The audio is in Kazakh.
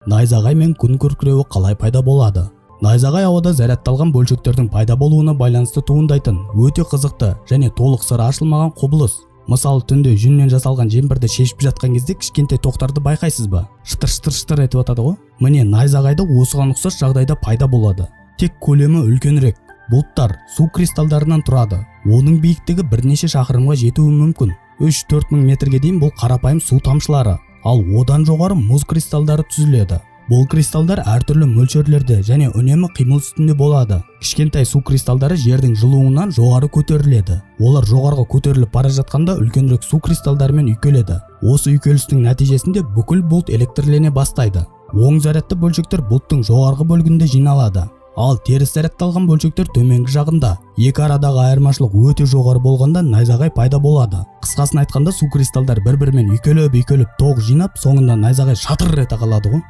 Найзағай мен күн күркіреуі қалай пайда болады? Найзағай ауада зарядталған бөлшектердің пайда болуына байланысты туындайтын өте қызықты және толық сыры ашылмаған құбылыс. Мысалы, түнде жүннен жасалған жемпірді шешіп жатқан кезде кішкентай тоқтарды байқайсыз ба? Шытыр-шытыр етіп атады ғой. Міне, найзағайды осыған ұқсас жағдайда пайда болады. Тек көлемі үлкенірек. Бұлттар су кристалдарынан тұрады. Оның биіктігі бірнеше шақырымға жетуі мүмкін. 3-4 мың метрге дейін бұл қарапайым су тамшылары. Ал одан жоғары мұз кристалдары түзіледі. Бұл кристалдар әртүрлі мөлшерлерде және үнемі қимыл үстінде болады. Кішкентай су кристалдары жердің жылуынан жоғары көтеріледі. Олар жоғарғы көтеріліп бара жатқанда үлкенірек су кристалдарымен үйкеледі. Осы үйкелістің нәтижесінде бүкіл бұлт электрлене бастайды. Оң зарядты бөлшектер бұлттың жоғарғы бөлігінде жиналады. Ал теріс зарядталған бөлшектер төменгі жағында. Екі арадағы айырмашылық өте жоғары болғанда найзағай пайда болады. Қысқасын айтқанда, су кристалдар бір-бірімен үйкеліп тоқ жинап, соңында найзағай шатыр ете қалады ғой.